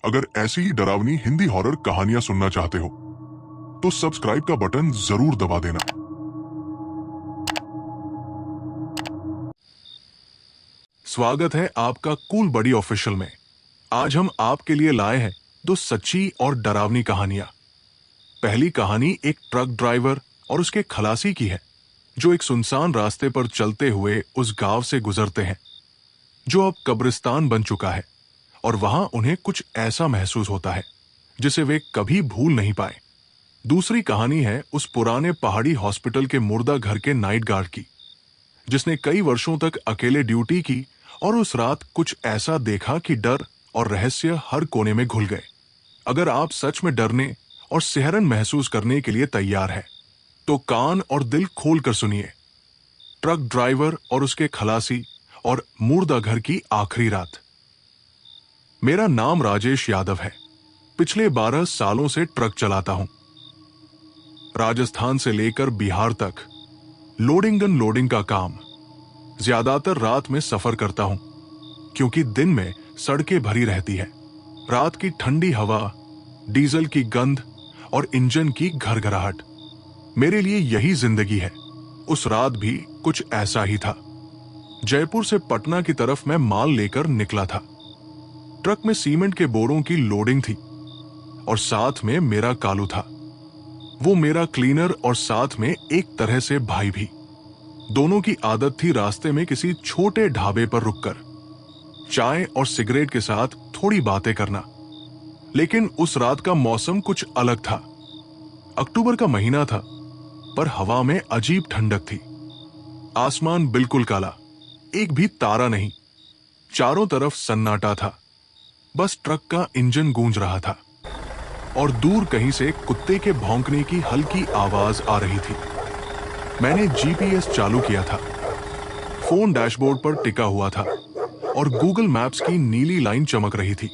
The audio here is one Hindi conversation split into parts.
अगर ऐसी ही डरावनी हिंदी हॉरर कहानियां सुनना चाहते हो तो सब्सक्राइब का बटन जरूर दबा देना। स्वागत है आपका कूल बडी ऑफिशियल में। आज हम आपके लिए लाए हैं दो सच्ची और डरावनी कहानियां। पहली कहानी एक ट्रक ड्राइवर और उसके खलासी की है, जो एक सुनसान रास्ते पर चलते हुए उस गांव से गुजरते हैं जो अब कब्रिस्तान बन चुका है, और वहां उन्हें कुछ ऐसा महसूस होता है जिसे वे कभी भूल नहीं पाए। दूसरी कहानी है उस पुराने पहाड़ी हॉस्पिटल के मुर्दा घर के नाइट गार्ड की, जिसने कई वर्षों तक अकेले ड्यूटी की और उस रात कुछ ऐसा देखा कि डर और रहस्य हर कोने में घुल गए। अगर आप सच में डरने और सिहरन महसूस करने के लिए तैयार हैं, तो कान और दिल खोलकर सुनिए। ट्रक ड्राइवर और उसके खलासी और मुर्दा घर की आखिरी रात। मेरा नाम राजेश यादव है। पिछले 12 सालों से ट्रक चलाता हूं। राजस्थान से लेकर बिहार तक लोडिंग अनलोडिंग का काम। ज्यादातर रात में सफर करता हूं, क्योंकि दिन में सड़कें भरी रहती है। रात की ठंडी हवा, डीजल की गंध और इंजन की घरघराहट, मेरे लिए यही जिंदगी है। उस रात भी कुछ ऐसा ही था। जयपुर से पटना की तरफ मैं माल लेकर निकला था। ट्रक में सीमेंट के बोरों की लोडिंग थी और साथ में मेरा कालू था। वो मेरा क्लीनर और साथ में एक तरह से भाई भी। दोनों की आदत थी रास्ते में किसी छोटे ढाबे पर रुककर चाय और सिगरेट के साथ थोड़ी बातें करना। लेकिन उस रात का मौसम कुछ अलग था। अक्टूबर का महीना था, पर हवा में अजीब ठंडक थी। आसमान बिल्कुल काला, एक भी तारा नहीं। चारों तरफ सन्नाटा था। बस ट्रक का इंजन गूंज रहा था और दूर कहीं से कुत्ते के भौंकने की हल्की आवाज आ रही थी। मैंने जीपीएस चालू किया था। फोन डैशबोर्ड पर टिका हुआ था और गूगल मैप्स की नीली लाइन चमक रही थी।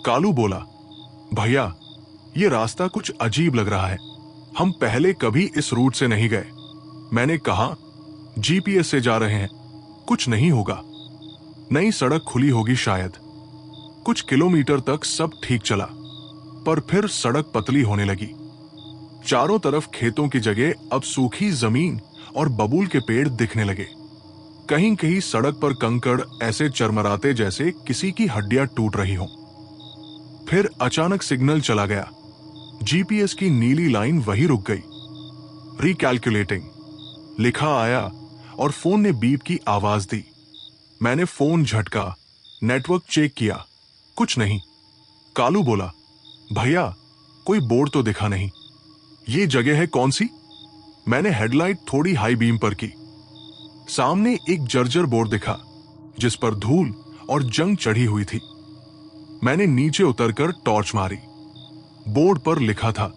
कालू बोला, भैया, ये रास्ता कुछ अजीब लग रहा है। हम पहले कभी इस रूट से नहीं गए। मैंने कहा, जीपीएस से जा रहे हैं, कुछ नहीं होगा। नई सड़क खुली होगी शायद। कुछ किलोमीटर तक सब ठीक चला, पर फिर सड़क पतली होने लगी। चारों तरफ खेतों की जगह अब सूखी जमीन और बबूल के पेड़ दिखने लगे। कहीं कहीं सड़क पर कंकड़ ऐसे चरमराते जैसे किसी की हड्डियां टूट रही हों। फिर अचानक सिग्नल चला गया। जीपीएस की नीली लाइन वहीं रुक गई। रिकैलकुलेटिंग लिखा आया और फोन ने बीप की आवाज दी। मैंने फोन झटका, नेटवर्क चेक किया, कुछ नहीं। कालू बोला, भैया, कोई बोर्ड तो दिखा नहीं। ये जगह है कौन सी? मैंने हेडलाइट थोड़ी हाई बीम पर की। सामने एक जर्जर बोर्ड दिखा, जिस पर धूल और जंग चढ़ी हुई थी। मैंने नीचे उतरकर टॉर्च मारी। बोर्ड पर लिखा था,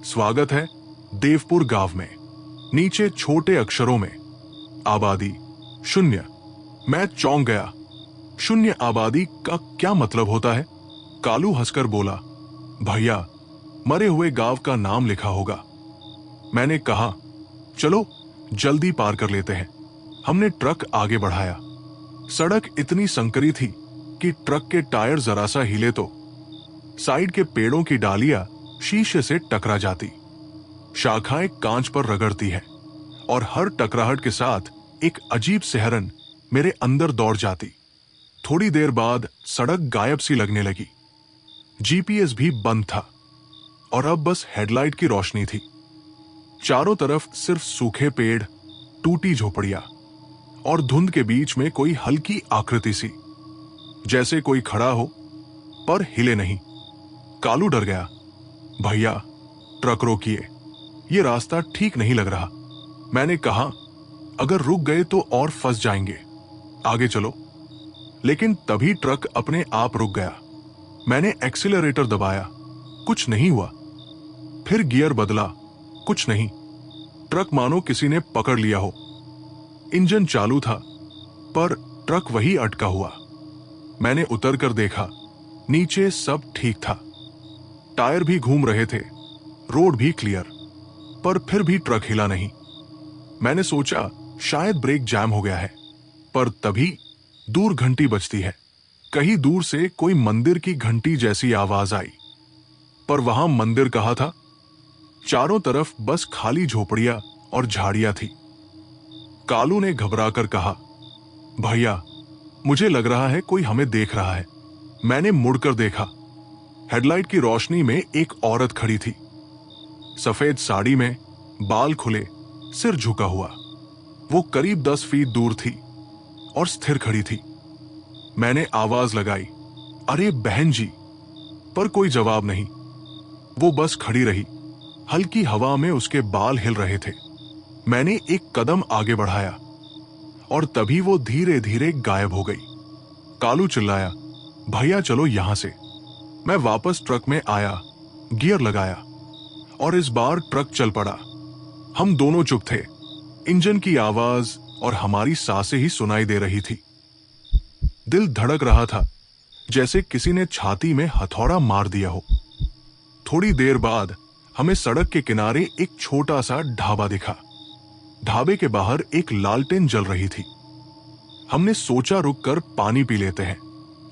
स्वागत है देवपुर गांव में। नीचे छोटे अक्षरों में, आबादी 0। मैं चौंक गया। 0 आबादी का क्या मतलब होता है? कालू हंसकर बोला, भैया, मरे हुए गांव का नाम लिखा होगा। मैंने कहा, चलो जल्दी पार कर लेते हैं। हमने ट्रक आगे बढ़ाया। सड़क इतनी संकरी थी कि ट्रक के टायर जरा सा हिले तो साइड के पेड़ों की डालियां शीशे से टकरा जाती। शाखाएं कांच पर रगड़ती है और हर टकराहट के साथ एक अजीब सिहरन मेरे अंदर दौड़ जाती। थोड़ी देर बाद सड़क गायब सी लगने लगी। जीपीएस भी बंद था और अब बस हेडलाइट की रोशनी थी। चारों तरफ सिर्फ सूखे पेड़, टूटी झोपड़ियां और धुंध के बीच में कोई हल्की आकृति सी, जैसे कोई खड़ा हो पर हिले नहीं। कालू डर गया। भैया, ट्रक रोकिए, ये रास्ता ठीक नहीं लग रहा। मैंने कहा, अगर रुक गए तो और फंस जाएंगे, आगे चलो। लेकिन तभी ट्रक अपने आप रुक गया। मैंने एक्सीलरेटर दबाया, कुछ नहीं हुआ। फिर गियर बदला, कुछ नहीं। ट्रक मानो किसी ने पकड़ लिया हो। इंजन चालू था, पर ट्रक वही अटका हुआ। मैंने उतरकर देखा, नीचे सब ठीक था। टायर भी घूम रहे थे, रोड भी क्लियर, पर फिर भी ट्रक हिला नहीं। मैंने सोचा शायद ब्रेक जैम हो गया है, पर तभी दूर घंटी बजती है। कहीं दूर से कोई मंदिर की घंटी जैसी आवाज आई, पर वहां मंदिर कहाँ था? चारों तरफ बस खाली झोपड़ियां और झाड़ियां थी। कालू ने घबराकर कहा, भैया, मुझे लग रहा है कोई हमें देख रहा है। मैंने मुड़कर देखा। हेडलाइट की रोशनी में एक औरत खड़ी थी, सफेद साड़ी में, बाल खुले, सिर झुका हुआ। वो करीब 10 फीट दूर थी और स्थिर खड़ी थी। मैंने आवाज लगाई, अरे बहन जी, पर कोई जवाब नहीं। वो बस खड़ी रही। हल्की हवा में उसके बाल हिल रहे थे। मैंने एक कदम आगे बढ़ाया और तभी वो धीरे धीरे गायब हो गई। कालू चिल्लाया, भैया चलो यहां से। मैं वापस ट्रक में आया, गियर लगाया और इस बार ट्रक चल पड़ा। हम दोनों चुप थे। इंजन की आवाज और हमारी सांसें ही सुनाई दे रही थी। दिल धड़क रहा था जैसे किसी ने छाती में हथौड़ा मार दिया हो। थोड़ी देर बाद हमें सड़क के किनारे एक छोटा सा ढाबा दिखा। ढाबे के बाहर एक लालटेन जल रही थी। हमने सोचा रुककर पानी पी लेते हैं।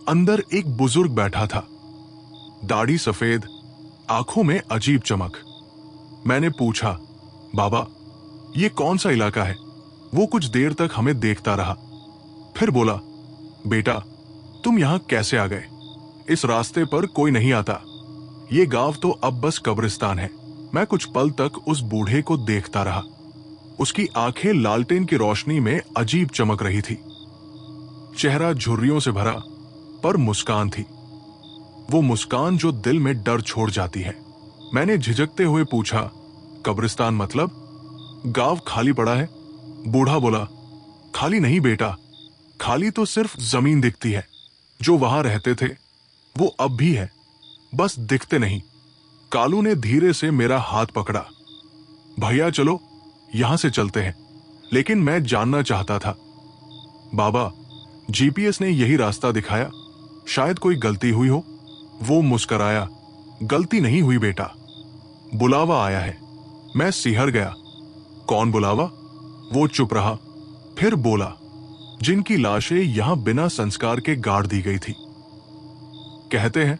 अंदर एक बुजुर्ग बैठा था, दाढ़ी सफेद, आंखों में अजीब चमक। मैंने पूछा, बाबा, ये कौन सा इलाका है? वो कुछ देर तक हमें देखता रहा, फिर बोला, बेटा, तुम यहां कैसे आ गए? इस रास्ते पर कोई नहीं आता। ये गांव तो अब बस कब्रिस्तान है। मैं कुछ पल तक उस बूढ़े को देखता रहा। उसकी आंखें लालटेन की रोशनी में अजीब चमक रही थी। चेहरा झुर्रियों से भरा, पर मुस्कान थी। वो मुस्कान जो दिल में डर छोड़ जाती है। मैंने झिझकते हुए पूछा, कब्रिस्तान मतलब? गांव खाली पड़ा है। बूढ़ा बोला, खाली नहीं बेटा, खाली तो सिर्फ जमीन दिखती है। जो वहां रहते थे वो अब भी है, बस दिखते नहीं। कालू ने धीरे से मेरा हाथ पकड़ा। भैया चलो यहां से चलते हैं। लेकिन मैं जानना चाहता था, बाबा, जीपीएस ने यही रास्ता दिखाया, शायद कोई गलती हुई हो। वो मुस्कराया, गलती नहीं हुई बेटा, बुलावा आया है। मैं सिहर गया। कौन बुलावा? वो चुप रहा, फिर बोला, जिनकी लाशें यहां बिना संस्कार के गाड़ दी गई थी। कहते हैं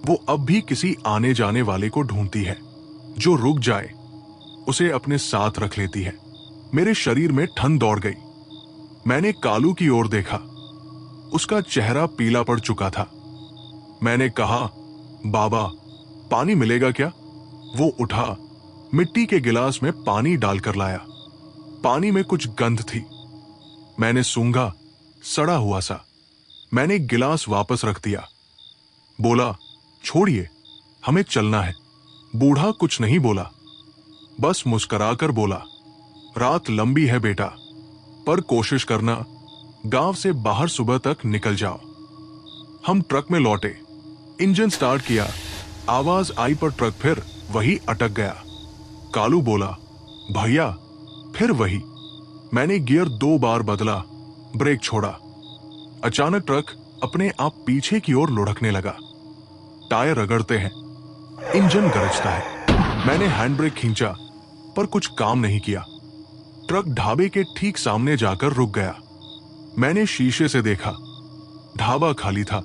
वो अब भी किसी आने जाने वाले को ढूंढती है। जो रुक जाए उसे अपने साथ रख लेती है। मेरे शरीर में ठंड दौड़ गई। मैंने कालू की ओर देखा। उसका चेहरा पीला पड़ चुका था। मैंने कहा, बाबा, पानी मिलेगा क्या? वो उठा, मिट्टी के गिलास में पानी डालकर लाया। पानी में कुछ गंध थी। मैंने सूंघा, सड़ा हुआ सा। मैंने गिलास वापस रख दिया। बोला, छोड़िए, हमें चलना है। बूढ़ा कुछ नहीं बोला, बस मुस्कुराकर बोला, रात लंबी है बेटा, पर कोशिश करना गांव से बाहर सुबह तक निकल जाओ। हम ट्रक में लौटे। इंजन स्टार्ट किया, आवाज आई पर ट्रक फिर वही अटक गया। कालू बोला, भैया, फिर वही। मैंने गियर 2 बार बदला, ब्रेक छोड़ा। अचानक ट्रक अपने आप पीछे की ओर लुढ़कने लगा। टायर रगड़ते हैं, इंजन गरजता है। मैंने हैंड ब्रेक खींचा, पर कुछ काम नहीं किया। ट्रक ढाबे के ठीक सामने जाकर रुक गया। मैंने शीशे से देखा, ढाबा खाली था।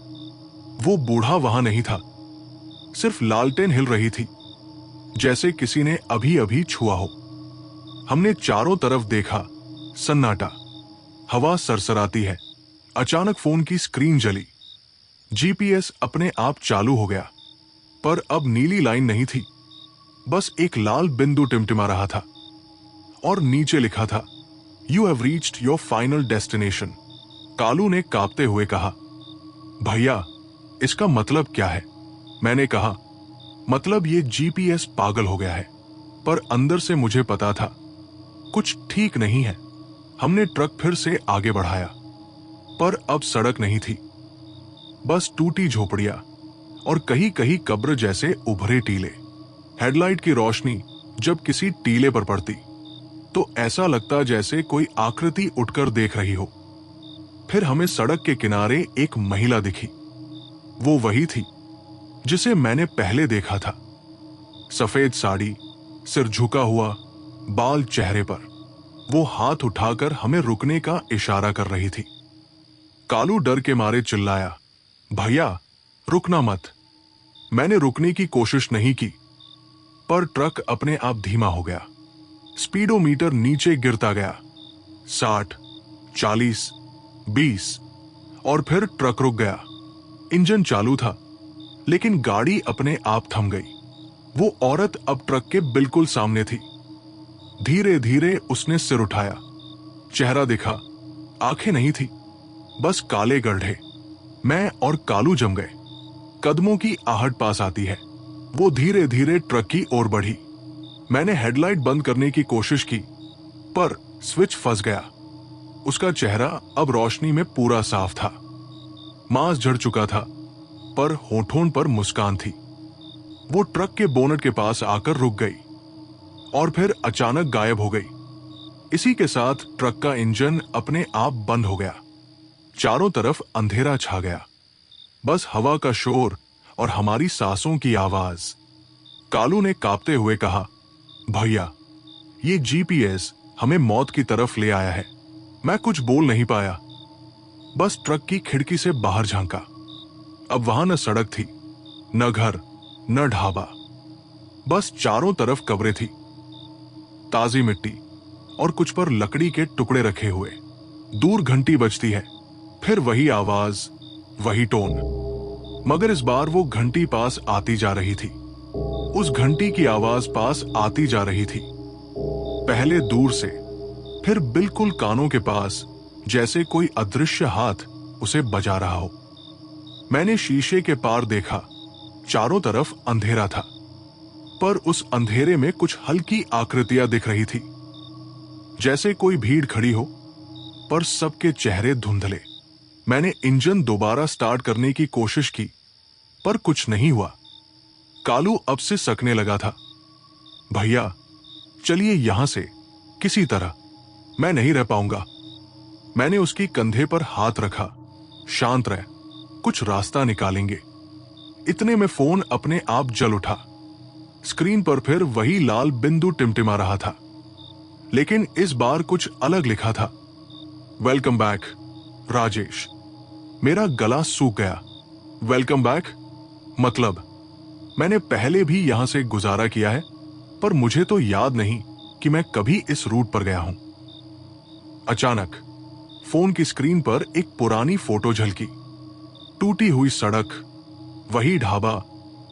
वो बूढ़ा वहां नहीं था, सिर्फ लालटेन हिल रही थी, जैसे किसी ने अभी अभी छुआ हो। हमने चारों तरफ देखा, सन्नाटा, हवा सरसराती है। अचानक फोन की स्क्रीन जली। जीपीएस अपने आप चालू हो गया, पर अब नीली लाइन नहीं थी, बस एक लाल बिंदु टिमटिमा रहा था और नीचे लिखा था, you have reached your final destination. Kalu ने कांपते हुए कहा, भैया, इसका मतलब क्या है? मैंने कहा, मतलब ये जीपीएस पागल हो गया है। पर अंदर से मुझे पता था कुछ ठीक नहीं है। हमने ट्रक फिर से आगे बढ़ाया, पर अब सड़क नहीं थी, बस टूटी झोपड़ियां और कहीं कहीं कब्र जैसे उभरे टीले। हेडलाइट की रोशनी जब किसी टीले पर पड़ती तो ऐसा लगता जैसे कोई आकृति उठकर देख रही हो। फिर हमें सड़क के किनारे एक महिला दिखी। वो वही थी जिसे मैंने पहले देखा था। सफेद साड़ी, सिर झुका हुआ, बाल चेहरे पर। वो हाथ उठाकर हमें रुकने का इशारा कर रही थी। कालू डर के मारे चिल्लाया, भैया रुकना मत। मैंने रुकने की कोशिश नहीं की, पर ट्रक अपने आप धीमा हो गया। स्पीडोमीटर नीचे गिरता गया। 60, 40, 20 और फिर ट्रक रुक गया। इंजन चालू था, लेकिन गाड़ी अपने आप थम गई। वो औरत अब ट्रक के बिल्कुल सामने थी। धीरे धीरे उसने सिर उठाया। चेहरा दिखा, आंखें नहीं थी, बस काले गड्ढे। मैं और कालू जम गए। कदमों की आहट पास आती है। वो धीरे धीरे ट्रक की ओर बढ़ी। मैंने हेडलाइट बंद करने की कोशिश की, पर स्विच फंस गया। उसका चेहरा अब रोशनी में पूरा साफ था। मांस झड़ चुका था, पर होठों पर मुस्कान थी। वो ट्रक के बोनट के पास आकर रुक गई और फिर अचानक गायब हो गई। इसी के साथ ट्रक का इंजन अपने आप बंद हो गया। चारों तरफ अंधेरा छा गया, बस हवा का शोर और हमारी सांसों की आवाज। कालू ने कांपते हुए कहा, भैया ये जीपीएस हमें मौत की तरफ ले आया है। मैं कुछ बोल नहीं पाया, बस ट्रक की खिड़की से बाहर झांका। अब वहां न सड़क थी, न घर, न ढाबा, बस चारों तरफ कब्रें थी, ताजी मिट्टी और कुछ पर लकड़ी के टुकड़े रखे हुए। दूर घंटी बजती है, फिर वही आवाज, वही टोन, मगर इस बार वो घंटी पास आती जा रही थी। उस घंटी की आवाज पास आती जा रही थी, पहले दूर से, फिर बिल्कुल कानों के पास, जैसे कोई अदृश्य हाथ उसे बजा रहा हो। मैंने शीशे के पार देखा। चारों तरफ अंधेरा था, पर उस अंधेरे में कुछ हल्की आकृतियां दिख रही थी, जैसे कोई भीड़ खड़ी हो, पर सबके चेहरे धुंधले। मैंने इंजन दोबारा स्टार्ट करने की कोशिश की, पर कुछ नहीं हुआ। कालू अब से सकने लगा था। भैया चलिए यहां से, किसी तरह, मैं नहीं रह पाऊंगा। मैंने उसकी कंधे पर हाथ रखा। शांत रह, कुछ रास्ता निकालेंगे। इतने में फोन अपने आप जल उठा। स्क्रीन पर फिर वही लाल बिंदु टिमटिमा रहा था, लेकिन इस बार कुछ अलग लिखा था। Welcome back Rajesh. मेरा गला सूख गया। वेलकम बैक मतलब मैंने पहले भी यहां से गुजारा किया है, पर मुझे तो याद नहीं कि मैं कभी इस रूट पर गया हूं। अचानक फोन की स्क्रीन पर एक पुरानी फोटो झलकी। टूटी हुई सड़क, वही ढाबा,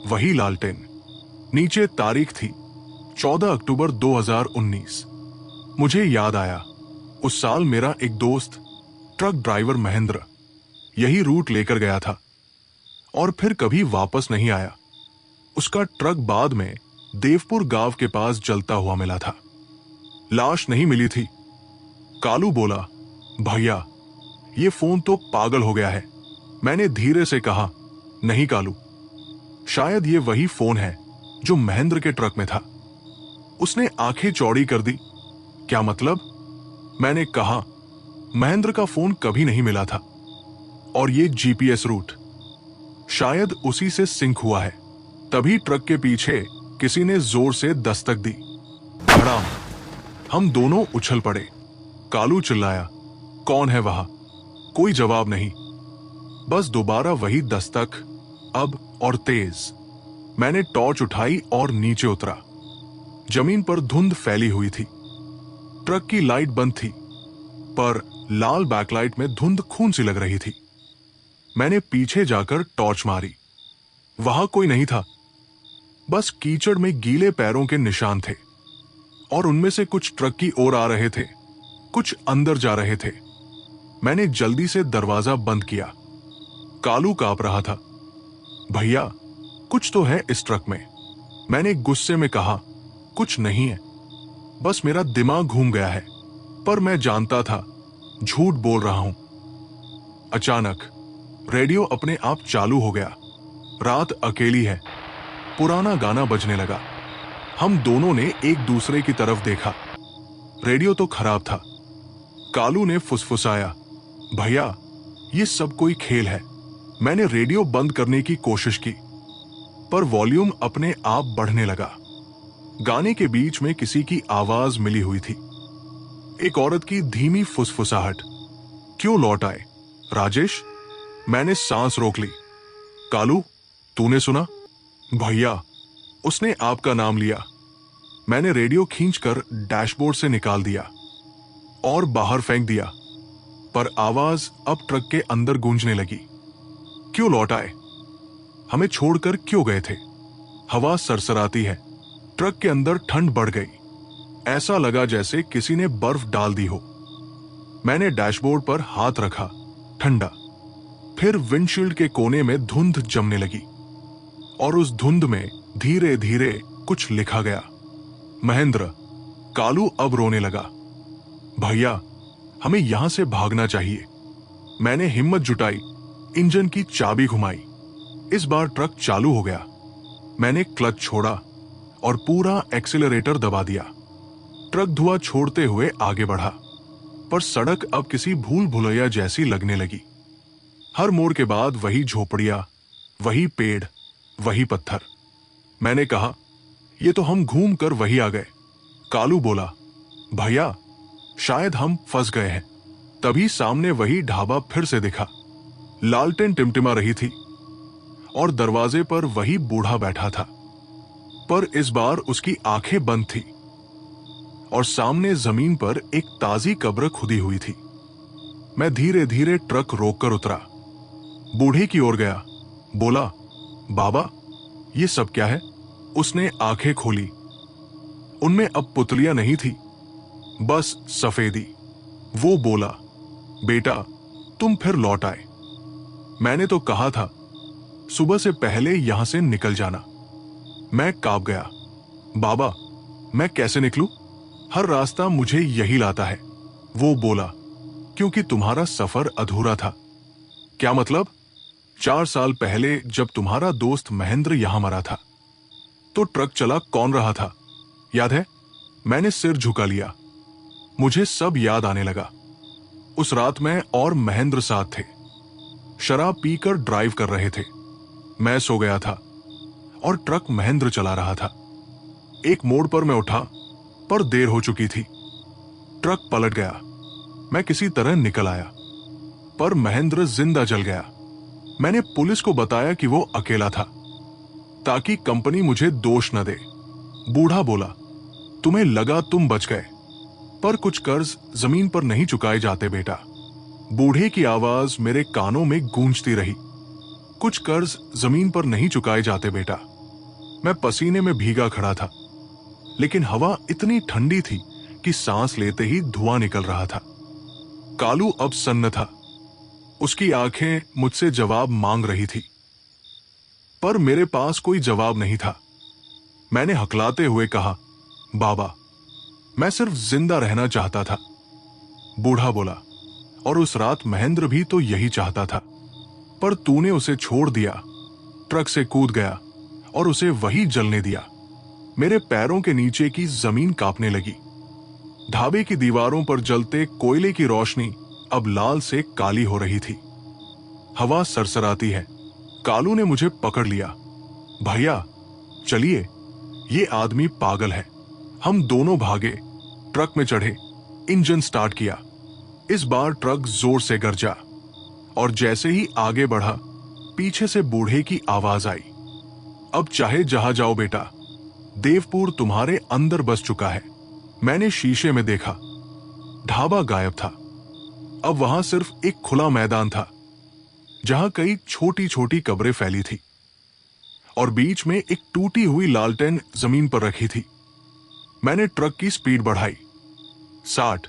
वही लालटेन। नीचे तारीख थी 14 अक्टूबर 2019। मुझे याद आया, उस साल मेरा एक दोस्त ट्रक ड्राइवर महेंद्र यही रूट लेकर गया था और फिर कभी वापस नहीं आया। उसका ट्रक बाद में देवपुर गांव के पास जलता हुआ मिला था। लाश नहीं मिली थी। कालू बोला, भैया ये फोन तो पागल हो गया है। मैंने धीरे से कहा, नहीं कालू, शायद ये वही फोन है जो महेंद्र के ट्रक में था। उसने आंखें चौड़ी कर दी। क्या मतलब? मैंने कहा, महेंद्र का फोन कभी नहीं मिला था और ये जीपीएस रूट शायद उसी से सिंक हुआ है। तभी ट्रक के पीछे किसी ने जोर से दस्तक दी। धड़ाम। हम दोनों उछल पड़े। कालू चिल्लाया, कौन है वहां? कोई जवाब नहीं, बस दोबारा वही दस्तक, अब और तेज। मैंने टॉर्च उठाई और नीचे उतरा। जमीन पर धुंध फैली हुई थी। ट्रक की लाइट बंद थी, पर लाल बैकलाइट में धुंध खून सी लग रही थी। मैंने पीछे जाकर टॉर्च मारी। वहां कोई नहीं था, बस कीचड़ में गीले पैरों के निशान थे और उनमें से कुछ ट्रक की ओर आ रहे थे, कुछ अंदर जा रहे थे। मैंने जल्दी से दरवाजा बंद किया। कालू कांप रहा था। भैया कुछ तो है इस ट्रक में। मैंने गुस्से में कहा, कुछ नहीं है, बस मेरा दिमाग घूम गया है। पर मैं जानता था झूठ बोल रहा हूं। अचानक रेडियो अपने आप चालू हो गया। रात अकेली है, पुराना गाना बजने लगा। हम दोनों ने एक दूसरे की तरफ देखा। रेडियो तो खराब था। कालू ने फुसफुसाया, भैया ये सब कोई खेल है। मैंने रेडियो बंद करने की कोशिश की, पर वॉल्यूम अपने आप बढ़ने लगा। गाने के बीच में किसी की आवाज मिली हुई थी, एक औरत की धीमी फुसफुसाहट। क्यों लौट आए राजेश? मैंने सांस रोक ली। कालू, तूने सुना? भैया, उसने आपका नाम लिया। मैंने रेडियो खींचकर डैशबोर्ड से निकाल दिया और बाहर फेंक दिया, पर आवाज अब ट्रक के अंदर गूंजने लगी। क्यों लौट आए? हमें छोड़कर क्यों गए थे? हवा सरसराती है। ट्रक के अंदर ठंड बढ़ गई। ऐसा लगा जैसे किसी ने बर्फ डाल दी हो। मैंने डैशबोर्ड पर हाथ रखा, ठंडा। फिर विंडशील्ड के कोने में धुंध जमने लगी और उस धुंध में धीरे धीरे कुछ लिखा गया। महेंद्र। कालू अब रोने लगा। भैया, हमें यहां से भागना चाहिए। मैंने हिम्मत जुटाई, इंजन की चाबी घुमाई। इस बार ट्रक चालू हो गया। मैंने क्लच छोड़ा और पूरा एक्सीलरेटर दबा दिया। ट्रक धुआं छोड़ते हुए आगे बढ़ा, पर सड़क अब किसी भूल भुलैया जैसी लगने लगी। हर मोड़ के बाद वही झोपड़ियां, वही पेड़, वही पत्थर। मैंने कहा, ये तो हम घूम कर वही आ गए। कालू बोला, भैया, शायद हम फंस गए हैं। तभी सामने वही ढाबा फिर से दिखा। लालटेन टिमटिमा रही थी और दरवाजे पर वही बूढ़ा बैठा था, पर इस बार उसकी आंखें बंद थी और सामने जमीन पर एक ताजी कब्र खुदी हुई थी। मैं धीरे धीरे ट्रक रोककर उतरा, बूढ़े की ओर गया, बोला, बाबा, ये सब क्या है? उसने आंखें खोली। उनमें अब पुतलियां नहीं थी, बस सफेदी। वो बोला, बेटा, तुम फिर लौट आए। मैंने तो कहा था सुबह से पहले यहां से निकल जाना। मैं कांप गया। बाबा, मैं कैसे निकलूं? हर रास्ता मुझे यही लाता है। वो बोला, क्योंकि तुम्हारा सफर अधूरा था। क्या मतलब? 4 साल पहले जब तुम्हारा दोस्त महेंद्र यहां मरा था, तो ट्रक चला कौन रहा था? याद है? मैंने सिर झुका लिया। मुझे सब याद आने लगा। उस रात मैं और महेंद्र साथ थे। शराब पीकर ड्राइव कर रहे थे। मैं सो गया था और ट्रक महेंद्र चला रहा था। एक मोड़ पर मैं उठा, पर देर हो चुकी थी। ट्रक पलट गया। मैं किसी तरह निकल आया, पर महेंद्र जिंदा जल गया। मैंने पुलिस को बताया कि वो अकेला था, ताकि कंपनी मुझे दोष न दे। बूढ़ा बोला, तुम्हें लगा तुम बच गए, पर कुछ कर्ज जमीन पर नहीं चुकाए जाते बेटा। बूढ़े की आवाज मेरे कानों में गूंजती रही। कुछ कर्ज जमीन पर नहीं चुकाए जाते बेटा। मैं पसीने में भीगा खड़ा था, लेकिन हवा इतनी ठंडी थी कि सांस लेते ही धुआं निकल रहा था। कालू अब सन्न था। उसकी आंखें मुझसे जवाब मांग रही थी, पर मेरे पास कोई जवाब नहीं था। मैंने हकलाते हुए कहा, बाबा, मैं सिर्फ जिंदा रहना चाहता था। बूढ़ा बोला, और उस रात महेंद्र भी तो यही चाहता था, पर तूने उसे छोड़ दिया। ट्रक से कूद गया और उसे वही जलने दिया। मेरे पैरों के नीचे की जमीन कांपने लगी। ढाबे की दीवारों पर जलते कोयले की रोशनी अब लाल से काली हो रही थी। हवा सरसराती है। कालू ने मुझे पकड़ लिया। भैया, चलिए, ये आदमी पागल है। हम दोनों भागे, ट्रक में चढ़े, इंजन स्टार्ट किया। इस बार ट्रक जोर से गरजा और जैसे ही आगे बढ़ा, पीछे से बूढ़े की आवाज आई, अब चाहे जहां जाओ बेटा, देवपुर तुम्हारे अंदर बस चुका है। मैंने शीशे में देखा। ढाबा गायब था। अब वहां सिर्फ एक खुला मैदान था, जहां कई छोटी छोटी कब्रें फैली थी और बीच में एक टूटी हुई लालटेन जमीन पर रखी थी। मैंने ट्रक की स्पीड बढ़ाई। 60,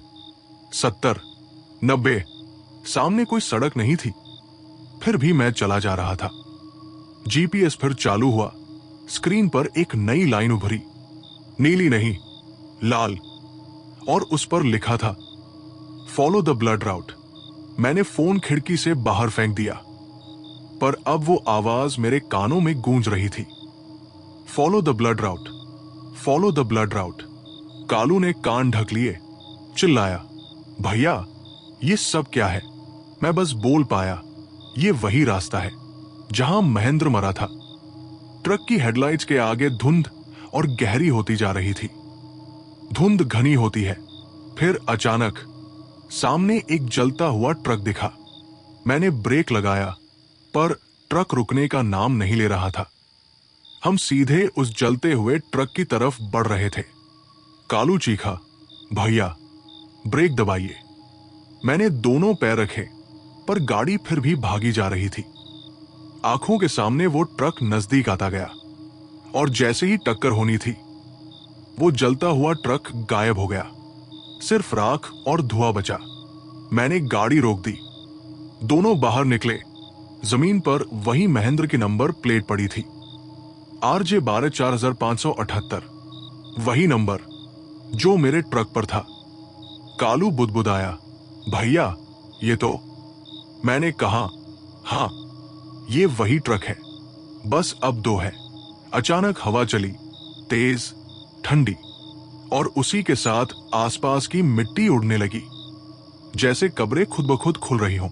70, 90। सामने कोई सड़क नहीं थी, फिर भी मैं चला जा रहा था। जीपीएस फिर चालू हुआ। स्क्रीन पर एक नई लाइन उभरी, नीली नहीं, लाल, और उस पर लिखा था, फॉलो द ब्लड राउट। मैंने फोन खिड़की से बाहर फेंक दिया, पर अब वो आवाज मेरे कानों में गूंज रही थी, follow the blood route, follow the blood route. Kalu ने कान ढक लिए, चिल्लाया, भैया, ये सब क्या है? मैं बस बोल पाया, ये वही रास्ता है जहां महेंद्र मरा था। ट्रक की हेडलाइट्स के आगे धुंध और गहरी होती जा रही थी। धुंध घनी होती है, फिर अचानक सामने एक जलता हुआ ट्रक दिखा। मैंने ब्रेक लगाया, पर ट्रक रुकने का नाम नहीं ले रहा था। हम सीधे उस जलते हुए ट्रक की तरफ बढ़ रहे थे। कालू चीखा, भैया ब्रेक दबाइए। मैंने दोनों पैर रखे, पर गाड़ी फिर भी भागी जा रही थी। आंखों के सामने वो ट्रक नजदीक आता गया और जैसे ही टक्कर होनी थी, वो जलता हुआ ट्रक गायब हो गया। सिर्फ राख और धुआं बचा। मैंने गाड़ी रोक दी। दोनों बाहर निकले। जमीन पर वही महेंद्र की नंबर प्लेट पड़ी थी, RJ 12 4578। वही नंबर जो मेरे ट्रक पर था। कालू बुदबुदाया, भैया ये तो। मैंने कहा, हाँ ये वही ट्रक है, बस अब दो है। अचानक हवा चली, तेज, ठंडी, और उसी के साथ आसपास की मिट्टी उड़ने लगी, जैसे कब्रें खुद ब खुद खुल रही हों।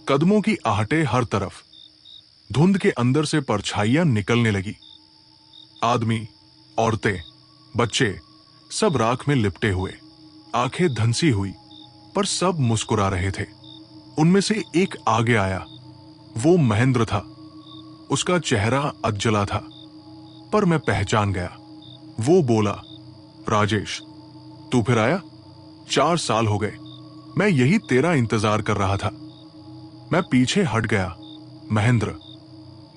कदमों की आहटें हर तरफ। धुंध के अंदर से परछाइयां निकलने लगी। आदमी, औरतें, बच्चे सब राख में लिपटे हुए, आंखें धंसी हुई, पर सब मुस्कुरा रहे थे। उनमें से एक आगे आया। वो महेंद्र था। उसका चेहरा अधजला था, पर मैं पहचान गया। वो बोला, राजेश तू फिर आया? 4 साल हो गए, मैं यही तेरा इंतजार कर रहा था। मैं पीछे हट गया। महेंद्र,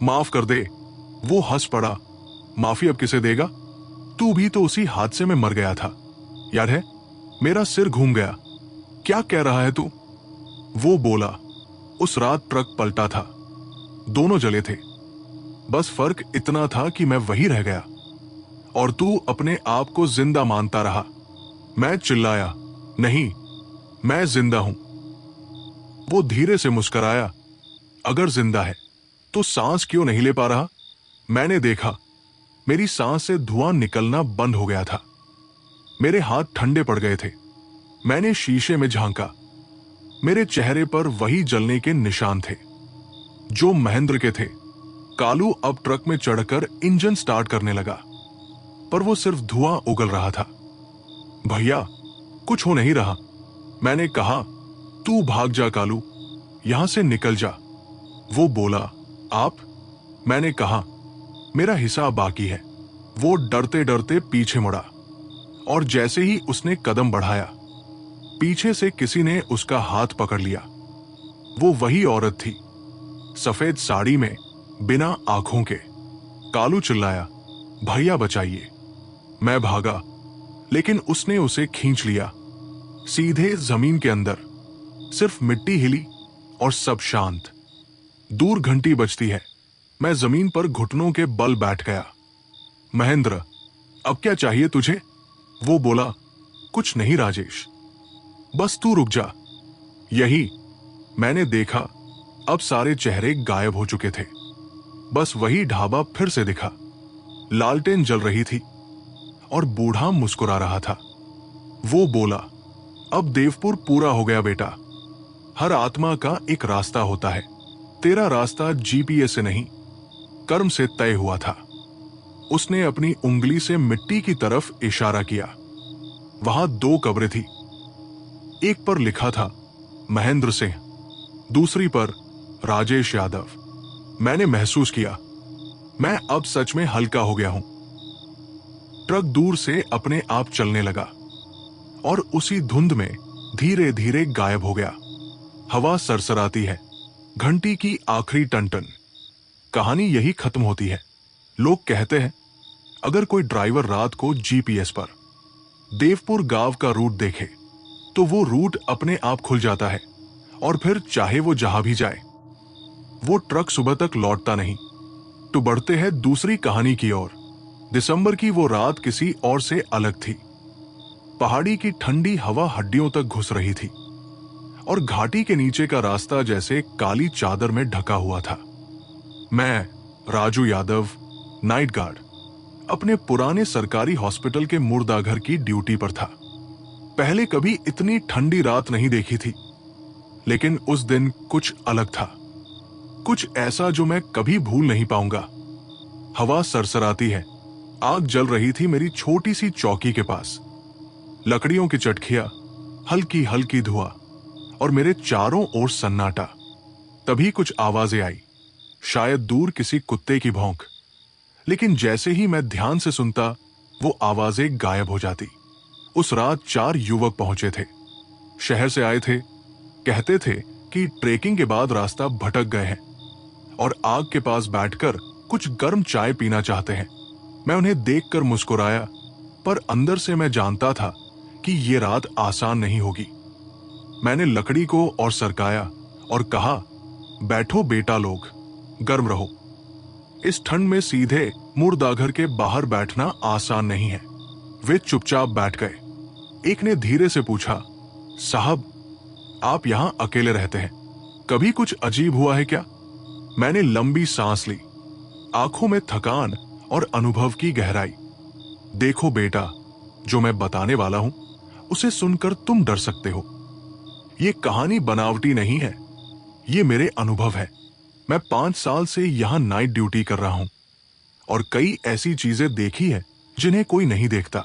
माफ कर दे। वो हंस पड़ा, माफी अब किसे देगा? तू भी तो उसी हादसे में मर गया था, याद है? मेरा सिर घूम गया। क्या कह रहा है तू? वो बोला, उस रात ट्रक पलटा था, दोनों जले थे, बस फर्क इतना था कि मैं वही रह गया और तू अपने आप को जिंदा मानता रहा। मैं चिल्लाया, नहीं मैं जिंदा हूं। वो धीरे से मुस्कुराया, अगर जिंदा है तो सांस क्यों नहीं ले पा रहा? मैंने देखा, मेरी सांस से धुआं निकलना बंद हो गया था। मेरे हाथ ठंडे पड़ गए थे। मैंने शीशे में झांका। मेरे चेहरे पर वही जलने के निशान थे जो महेंद्र के थे। कालू अब ट्रक में चढ़कर इंजन स्टार्ट करने लगा, पर वो सिर्फ धुआं उगल रहा था। भैया कुछ हो नहीं रहा। मैंने कहा, तू भाग जा कालू, यहां से निकल जा। वो बोला, आप? मैंने कहा, मेरा हिसाब बाकी है। वो डरते डरते पीछे मुड़ा और जैसे ही उसने कदम बढ़ाया, पीछे से किसी ने उसका हाथ पकड़ लिया। वो वही औरत थी, सफेद साड़ी में, बिना आंखों के। कालू चिल्लाया, भैया बचाइए। मैं भागा, लेकिन उसने उसे खींच लिया, सीधे जमीन के अंदर। सिर्फ मिट्टी हिली और सब शांत। दूर घंटी बजती है। मैं जमीन पर घुटनों के बल बैठ गया। महेंद्र, अब क्या चाहिए तुझे? वो बोला, कुछ नहीं राजेश, बस तू रुक जा। यही। मैंने देखा, अब सारे चेहरे गायब हो चुके थे, बस वही ढाबा फिर से दिखा। लालटेन जल रही थी और बूढ़ा मुस्कुरा रहा था। वो बोला, अब देवपुर पूरा हो गया बेटा। हर आत्मा का एक रास्ता होता है। तेरा रास्ता GPS से नहीं, कर्म से तय हुआ था। उसने अपनी उंगली से मिट्टी की तरफ इशारा किया। वहां 2 कब्रें थी। एक पर लिखा था महेंद्र सिंह, दूसरी पर राजेश यादव। मैंने महसूस किया, मैं अब सच में हल्का हो गया हूं। ट्रक दूर से अपने आप चलने लगा और उसी धुंध में धीरे धीरे गायब हो गया। हवा सरसराती है, घंटी की आखिरी टन-टन। कहानी यही खत्म होती है। लोग कहते हैं, अगर कोई ड्राइवर रात को GPS पर देवपुर गांव का रूट देखे तो वो रूट अपने आप खुल जाता है और फिर चाहे वो जहां भी जाए, वो ट्रक सुबह तक लौटता नहीं। तो बढ़ते हैं दूसरी कहानी की ओर। दिसंबर की वो रात किसी और से अलग थी। पहाड़ी की ठंडी हवा हड्डियों तक घुस रही थी और घाटी के नीचे का रास्ता जैसे काली चादर में ढका हुआ था। मैं, राजू यादव, नाइट गार्ड, अपने पुराने सरकारी हॉस्पिटल के मुर्दाघर की ड्यूटी पर था। पहले कभी इतनी ठंडी रात नहीं देखी थी, लेकिन उस दिन कुछ अलग था, कुछ ऐसा जो मैं कभी भूल नहीं पाऊंगा। हवा सरसराती है। आग जल रही थी मेरी छोटी सी चौकी के पास। लकड़ियों की चटखियां, हल्की हल्की धुआं और मेरे चारों ओर सन्नाटा। तभी कुछ आवाजें आई। शायद दूर किसी कुत्ते की भौंक। लेकिन जैसे ही मैं ध्यान से सुनता, वो आवाजें गायब हो जाती। उस रात 4 युवक पहुंचे थे, शहर से आए थे। कहते थे कि ट्रेकिंग के बाद रास्ता भटक गए हैं और आग के पास बैठकर कुछ गर्म चाय पीना चाहते हैं। मैं उन्हें देखकर मुस्कुराया, पर अंदर से मैं जानता था कि ये रात आसान नहीं होगी। मैंने लकड़ी को और सरकाया और कहा, बैठो बेटा लोग, गर्म रहो। इस ठंड में सीधे मुर्दाघर के बाहर बैठना आसान नहीं है। वे चुपचाप बैठ गए। एक ने धीरे से पूछा, साहब आप यहां अकेले रहते हैं, कभी कुछ अजीब हुआ है क्या? मैंने लंबी सांस ली, आंखों में थकान और अनुभव की गहराई। देखो बेटा, जो मैं बताने वाला हूं उसे सुनकर तुम डर सकते हो। ये कहानी बनावटी नहीं है, ये मेरे अनुभव है। मैं 5 साल से यहां नाइट ड्यूटी कर रहा हूं और कई ऐसी चीजें देखी है जिन्हें कोई नहीं देखता।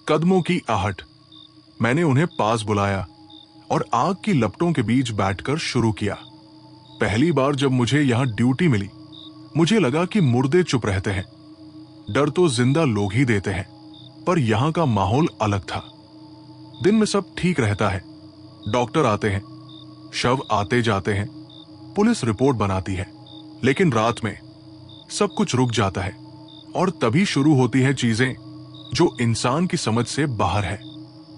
कदमों की आहट। मैंने उन्हें पास बुलाया और आग की लपटों के बीच बैठकर शुरू किया। पहली बार जब मुझे यहां ड्यूटी मिली, मुझे लगा कि मुर्दे चुप रहते हैं। डर तो जिंदा लोग ही देते हैं, पर यहां का माहौल अलग था। दिन में सब ठीक रहता है, डॉक्टर आते हैं, शव आते जाते हैं, पुलिस रिपोर्ट बनाती है। लेकिन रात में सब कुछ रुक जाता है और तभी शुरू होती हैं चीजें जो इंसान की समझ से बाहर है।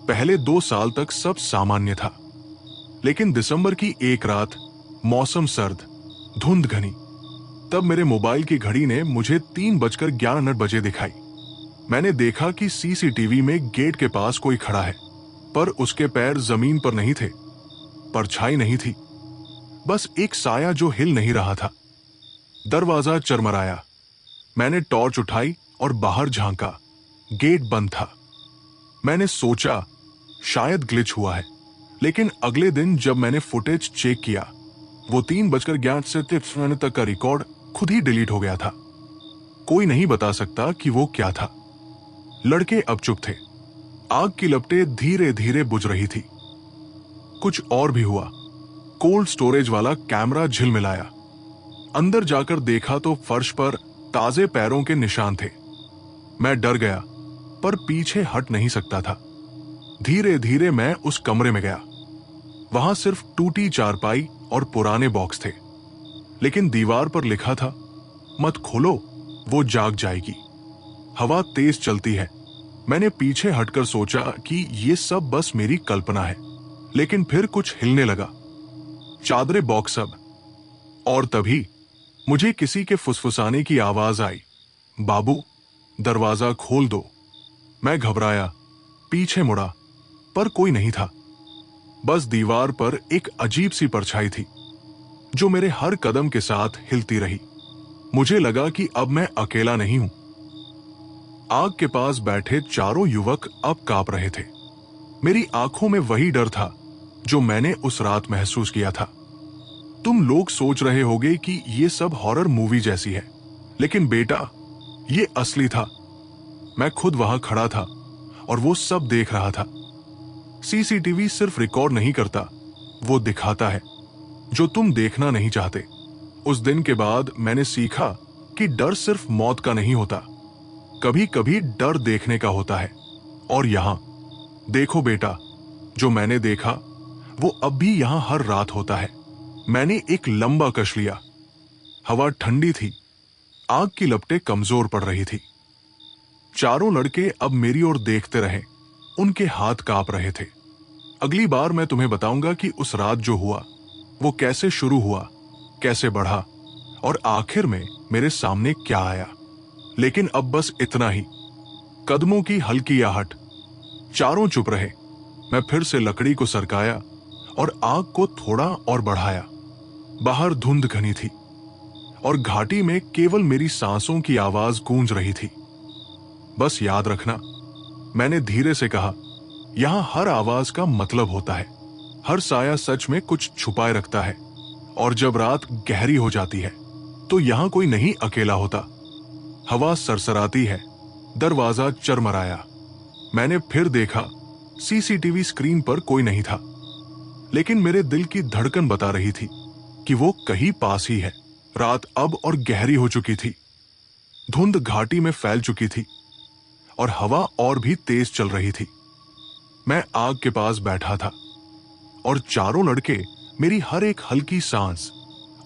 पहले 2 साल तक सब सामान्य था, लेकिन दिसंबर की एक रात, मौसम सर्द, धुंध घनी, तब मेरे मोबाइल की घड़ी ने मुझे 3:11 दिखाई। मैंने देखा कि सीसीटीवी में गेट के पास कोई खड़ा है, पर उसके पैर जमीन पर नहीं थे, परछाई नहीं थी, बस एक साया जो हिल नहीं रहा था। दरवाजा चरमराया। मैंने टॉर्च उठाई और बाहर झांका। गेट बंद था। मैंने सोचा शायद ग्लिच हुआ है, लेकिन अगले दिन जब मैंने फुटेज चेक किया, वो 3:11 तक का रिकॉर्ड खुद ही डिलीट हो गया था। कोई नहीं बता सकता कि वो क्या था। लड़के अब चुप थे। आग की लपटें धीरे धीरे बुझ रही थी। कुछ और भी हुआ। कोल्ड स्टोरेज वाला कैमरा झिलमिलाया। अंदर जाकर देखा तो फर्श पर ताजे पैरों के निशान थे। मैं डर गया, पर पीछे हट नहीं सकता था। धीरे धीरे मैं उस कमरे में गया। वहां सिर्फ टूटी चारपाई और पुराने बॉक्स थे, लेकिन दीवार पर लिखा था, मत खोलो, वो जाग जाएगी। हवा तेज चलती है। मैंने पीछे हटकर सोचा कि ये सब बस मेरी कल्पना है, लेकिन फिर कुछ हिलने लगा। चादरें, बॉक्स सब। और तभी मुझे किसी के फुसफुसाने की आवाज आई, बाबू दरवाजा खोल दो। मैं घबराया, पीछे मुड़ा, पर कोई नहीं था। बस दीवार पर एक अजीब सी परछाई थी जो मेरे हर कदम के साथ हिलती रही। मुझे लगा कि अब मैं अकेला नहीं हूं। आग के पास बैठे चारों युवक अब कांप रहे थे। मेरी आंखों में वही डर था जो मैंने उस रात महसूस किया था। तुम लोग सोच रहे होगे कि ये सब हॉरर मूवी जैसी है, लेकिन बेटा, ये असली था। मैं खुद वहां खड़ा था और वो सब देख रहा था। सीसीटीवी सिर्फ रिकॉर्ड नहीं करता, वो दिखाता है जो तुम देखना नहीं चाहते। उस दिन के बाद मैंने सीखा कि डर सिर्फ मौत का नहीं होता, कभी कभी डर देखने का होता है। और यहां देखो बेटा, जो मैंने देखा वो अब भी यहां हर रात होता है। मैंने एक लंबा कश लिया। हवा ठंडी थी, आग की लपटें कमजोर पड़ रही थी। चारों लड़के अब मेरी ओर देखते रहे, उनके हाथ कांप रहे थे। अगली बार मैं तुम्हें बताऊंगा कि उस रात जो हुआ वो कैसे शुरू हुआ, कैसे बढ़ा और आखिर में मेरे सामने क्या आया। लेकिन अब बस इतना ही। कदमों की हल्की आहट। चारों चुप रहे। मैं फिर से लकड़ी को सरकाया और आग को थोड़ा और बढ़ाया। बाहर धुंध घनी थी और घाटी में केवल मेरी सांसों की आवाज गूंज रही थी। बस याद रखना, मैंने धीरे से कहा, यहां हर आवाज का मतलब होता है। हर साया सच में कुछ छुपाए रखता है। और जब रात गहरी हो जाती है तो यहां कोई नहीं अकेला होता। हवा सरसराती है। दरवाजा चरमराया। मैंने फिर देखा, सीसीटीवी स्क्रीन पर कोई नहीं था, लेकिन मेरे दिल की धड़कन बता रही थी कि वो कहीं पास ही है। रात अब और गहरी हो चुकी थी। धुंध घाटी में फैल चुकी थी और हवा और भी तेज चल रही थी। मैं आग के पास बैठा था और चारों लड़के मेरी हर एक हल्की सांस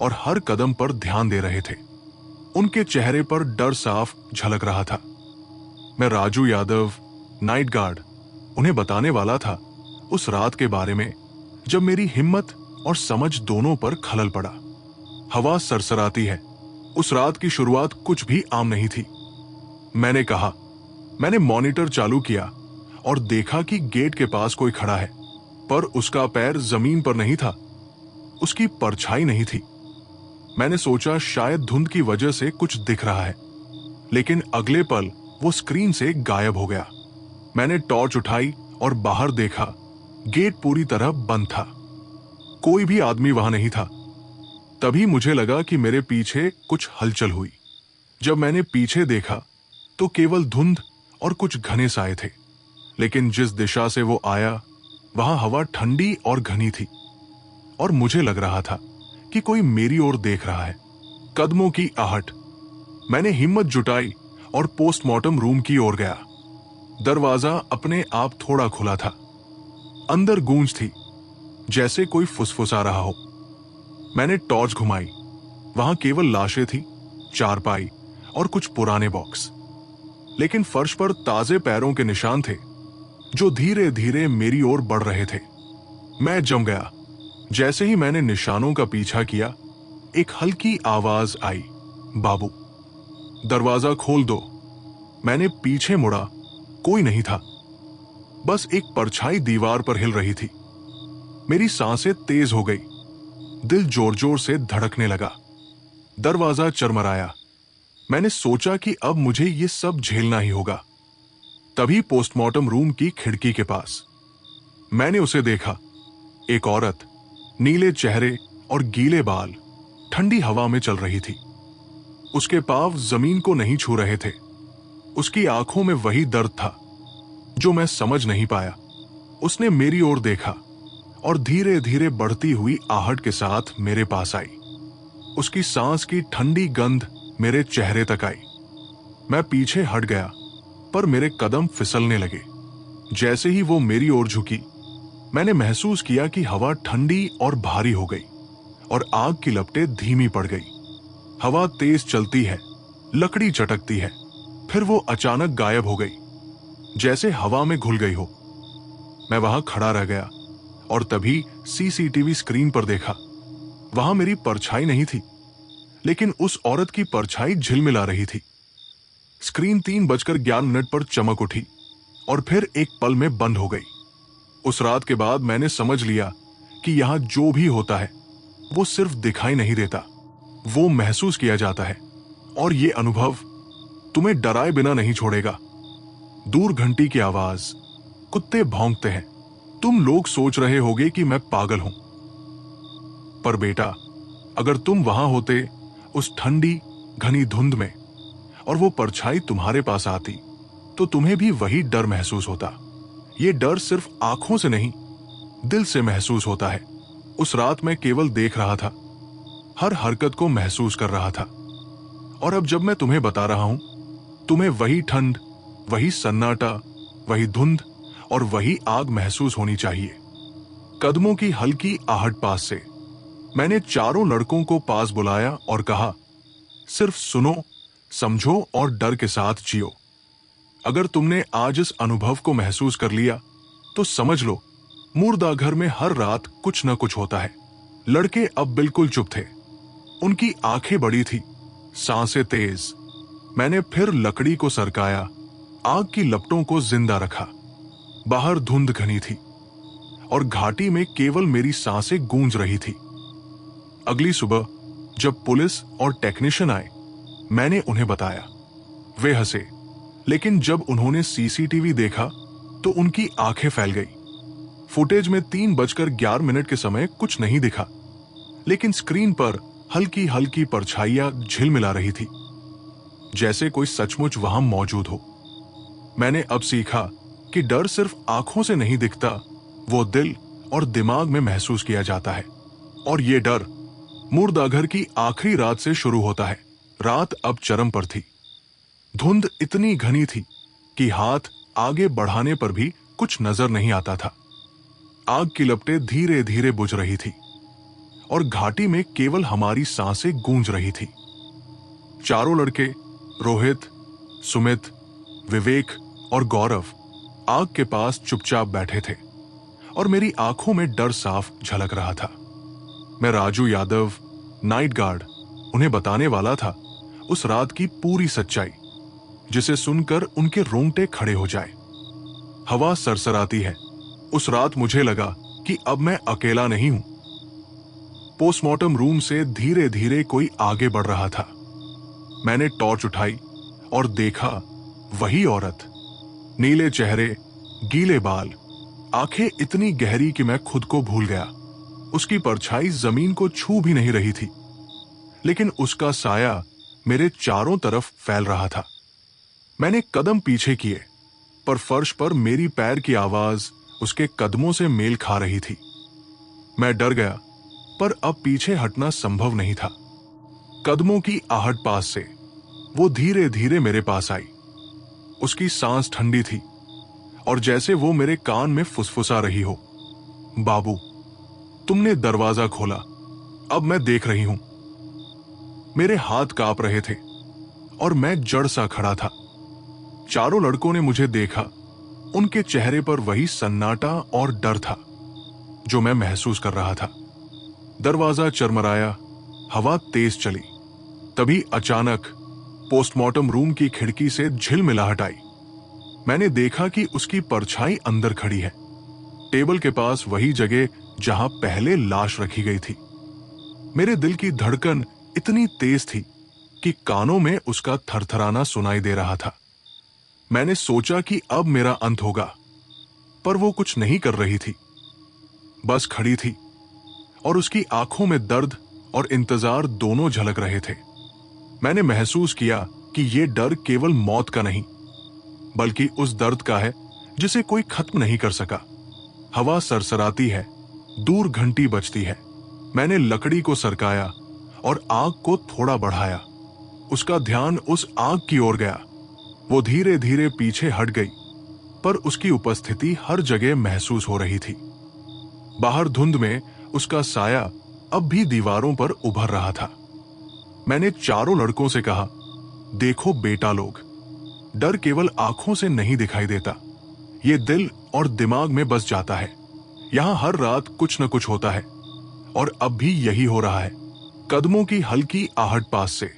और हर कदम पर ध्यान दे रहे थे। उनके चेहरे पर डर साफ झलक रहा था। मैं राजू यादव, नाइट गार्ड, उन्हें बताने वाला था उस रात के बारे में जब मेरी हिम्मत और समझ दोनों पर खलल पड़ा। हवा सरसराती है। उस रात की शुरुआत कुछ भी आम नहीं थी। मैंने कहा, मैंने मॉनिटर चालू किया और देखा कि गेट के पास कोई खड़ा है, पर उसका पैर जमीन पर नहीं था, उसकी परछाई नहीं थी। मैंने सोचा शायद धुंध की वजह से कुछ दिख रहा है, लेकिन अगले पल वो स्क्रीन से गायब हो गया। मैंने टॉर्च उठाई और बाहर देखा। गेट पूरी तरह बंद था। कोई भी आदमी वहां नहीं था। तभी मुझे लगा कि मेरे पीछे कुछ हलचल हुई। जब मैंने पीछे देखा तो केवल धुंध और कुछ घने साए थे, लेकिन जिस दिशा से वो आया वहां हवा ठंडी और घनी थी और मुझे लग रहा था कि कोई मेरी ओर देख रहा है। कदमों की आहट। मैंने हिम्मत जुटाई और पोस्टमार्टम रूम की ओर गया। दरवाजा अपने आप थोड़ा खुला था। अंदर गूंज थी, जैसे कोई फुसफुसा रहा हो। मैंने टॉर्च घुमाई। वहां केवल लाशें थी, चारपाई और कुछ पुराने बॉक्स, लेकिन फर्श पर ताजे पैरों के निशान थे जो धीरे धीरे मेरी ओर बढ़ रहे थे। मैं जम गया। जैसे ही मैंने निशानों का पीछा किया, एक हल्की आवाज आई, बाबू, दरवाजा खोल दो। मैंने पीछे मुड़ा। कोई नहीं था, बस एक परछाई दीवार पर हिल रही थी। मेरी सांसें तेज हो गई। दिल जोर जोर से धड़कने लगा। दरवाजा चरमराया। मैंने सोचा कि अब मुझे ये सब झेलना ही होगा। तभी पोस्टमार्टम रूम की खिड़की के पास मैंने उसे देखा। एक औरत, नीले चेहरे और गीले बाल, ठंडी हवा में चल रही थी। उसके पांव जमीन को नहीं छू रहे थे। उसकी आंखों में वही दर्द था जो मैं समझ नहीं पाया। उसने मेरी ओर देखा और धीरे धीरे बढ़ती हुई आहट के साथ मेरे पास आई। उसकी सांस की ठंडी गंध मेरे चेहरे तक आई। मैं पीछे हट गया, पर मेरे कदम फिसलने लगे। जैसे ही वो मेरी ओर झुकी, मैंने महसूस किया कि हवा ठंडी और भारी हो गई और आग की लपटें धीमी पड़ गई। हवा तेज चलती है, लकड़ी चटकती है, फिर वो अचानक गायब हो गई, जैसे हवा में घुल गई हो। मैं वहां खड़ा रह गया और तभी सीसीटीवी स्क्रीन पर देखा। वहां मेरी परछाई नहीं थी, लेकिन उस औरत की परछाई झिलमिला रही थी। स्क्रीन 3:11 पर चमक उठी और फिर एक पल में बंद हो गई। उस रात के बाद मैंने समझ लिया कि यहां जो भी होता है वो सिर्फ दिखाई नहीं देता, वो महसूस किया जाता है। और ये अनुभव तुम्हें डराए बिना नहीं छोड़ेगा। दूर घंटी की आवाज, कुत्ते भौंकते हैं। तुम लोग सोच रहे होगे कि मैं पागल हूं, पर बेटा, अगर तुम वहां होते उस ठंडी घनी धुंध में और वो परछाई तुम्हारे पास आती, तो तुम्हें भी वही डर महसूस होता। ये डर सिर्फ आंखों से नहीं, दिल से महसूस होता है। उस रात मैं केवल देख रहा था, हर हरकत को महसूस कर रहा था। और अब जब मैं तुम्हें बता रहा हूं, तुम्हें वही ठंड, वही सन्नाटा, वही धुंध और वही आग महसूस होनी चाहिए। कदमों की हल्की आहट पास से मैंने चारों लड़कों को पास बुलाया और कहा, सिर्फ सुनो, समझो और डर के साथ जियो। अगर तुमने आज इस अनुभव को महसूस कर लिया तो समझ लो, मुर्दा घर में हर रात कुछ न कुछ होता है। लड़के अब बिल्कुल चुप थे। उनकी आंखें बड़ी थी, सांसें तेज। मैंने फिर लकड़ी को सरकाया, आग की लपटों को जिंदा रखा। बाहर धुंध घनी थी और घाटी में केवल मेरी सांसें गूंज रही थी। अगली सुबह जब पुलिस और टेक्नीशियन आए, मैंने उन्हें बताया। वे हंसे, लेकिन जब उन्होंने सीसीटीवी देखा तो उनकी आंखें फैल गई। फुटेज में 3:11 के समय कुछ नहीं दिखा, लेकिन स्क्रीन पर हल्की हल्की परछाइयां झिलमिला रही थी, जैसे कोई सचमुच वहां मौजूद हो। मैंने अब सीखा कि डर सिर्फ आंखों से नहीं दिखता, वो दिल और दिमाग में महसूस किया जाता है। और ये डर मुर्दाघर की आखिरी रात से शुरू होता है। रात अब चरम पर थी। धुंध इतनी घनी थी कि हाथ आगे बढ़ाने पर भी कुछ नजर नहीं आता था। आग की लपटें धीरे धीरे बुझ रही थी और घाटी में केवल हमारी सांसें गूंज रही थी। चारों लड़के, रोहित, सुमित, विवेक और गौरव आग के पास चुपचाप बैठे थे और मेरी आंखों में डर साफ झलक रहा था। मैं राजू यादव, नाइट गार्ड, उन्हें बताने वाला था उस रात की पूरी सच्चाई, जिसे सुनकर उनके रोंगटे खड़े हो जाए। हवा सरसराती है। उस रात मुझे लगा कि अब मैं अकेला नहीं हूं। पोस्टमार्टम रूम से धीरे धीरे कोई आगे बढ़ रहा था। मैंने टॉर्च उठाई और देखा, वही औरत, नीले चेहरे, गीले बाल, आंखें इतनी गहरी कि मैं खुद को भूल गया। उसकी परछाई जमीन को छू भी नहीं रही थी, लेकिन उसका साया मेरे चारों तरफ फैल रहा था। मैंने कदम पीछे किए, पर फर्श पर मेरी पैर की आवाज उसके कदमों से मेल खा रही थी। मैं डर गया, पर अब पीछे हटना संभव नहीं था। कदमों की आहट पास से वो धीरे धीरे मेरे पास आई। उसकी सांस ठंडी थी और जैसे वो मेरे कान में फुसफुसा रही हो, बाबू, तुमने दरवाजा खोला, अब मैं देख रही हूं। मेरे हाथ कांप रहे थे और मैं जड़ सा खड़ा था। चारों लड़कों ने मुझे देखा। उनके चेहरे पर वही सन्नाटा और डर था जो मैं महसूस कर रहा था। दरवाजा चरमराया, हवा तेज चली। तभी अचानक पोस्टमार्टम रूम की खिड़की से झिलमिलाहट आई। मैंने देखा कि उसकी परछाई अंदर खड़ी है, टेबल के पास, वही जगह जहां पहले लाश रखी गई थी। मेरे दिल की धड़कन इतनी तेज थी कि कानों में उसका थरथराना सुनाई दे रहा था। मैंने सोचा कि अब मेरा अंत होगा, पर वो कुछ नहीं कर रही थी, बस खड़ी थी और उसकी आंखों में दर्द और इंतजार दोनों झलक रहे थे। मैंने महसूस किया कि ये डर केवल मौत का नहीं, बल्कि उस दर्द का है जिसे कोई खत्म नहीं कर सका। हवा सरसराती है, दूर घंटी बजती है। मैंने लकड़ी को सरकाया और आग को थोड़ा बढ़ाया। उसका ध्यान उस आग की ओर गया। वो धीरे धीरे पीछे हट गई, पर उसकी उपस्थिति हर जगह महसूस हो रही थी। बाहर धुंध में उसका साया अब भी दीवारों पर उभर रहा था। मैंने चारों लड़कों से कहा, देखो बेटा लोग, डर केवल आंखों से नहीं दिखाई देता, ये दिल और दिमाग में बस जाता है। यहां हर रात कुछ न कुछ होता है और अब भी यही हो रहा है। कदमों की हल्की आहट पास से।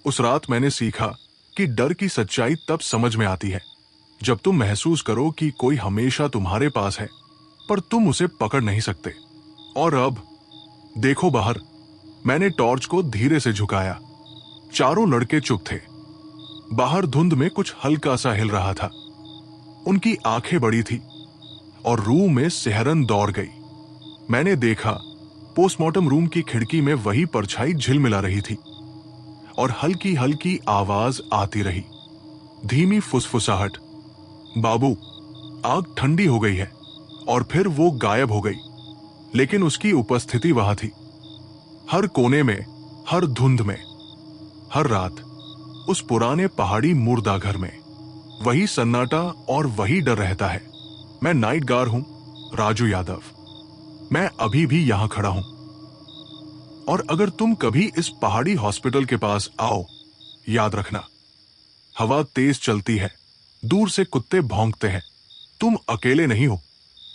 उस रात मैंने सीखा कि डर की सच्चाई तब समझ में आती है जब तुम महसूस करो कि कोई हमेशा तुम्हारे पास है, पर तुम उसे पकड़ नहीं सकते। और अब देखो बाहर। मैंने टॉर्च को धीरे से झुकाया। चारों लड़के चुप थे। बाहर धुंध में कुछ हल्का सा हिल रहा था। उनकी आंखें बड़ी थी और रूह में सिहरन दौड़ गई। मैंने देखा, पोस्टमार्टम रूम की खिड़की में वही परछाई झिलमिला रही थी और हल्की हल्की आवाज आती रही, धीमी फुसफुसाहट, बाबू, आग ठंडी हो गई है। और फिर वो गायब हो गई, लेकिन उसकी उपस्थिति वहां थी, हर कोने में, हर धुंध में, हर रात, उस पुराने पहाड़ी मुर्दाघर में। वही सन्नाटा और वही डर रहता है। मैं नाइट गार्ड हूं, राजू यादव। मैं अभी भी यहां खड़ा हूं। और अगर तुम कभी इस पहाड़ी हॉस्पिटल के पास आओ, याद रखना, हवा तेज चलती है, दूर से कुत्ते भौंकते हैं, तुम अकेले नहीं हो।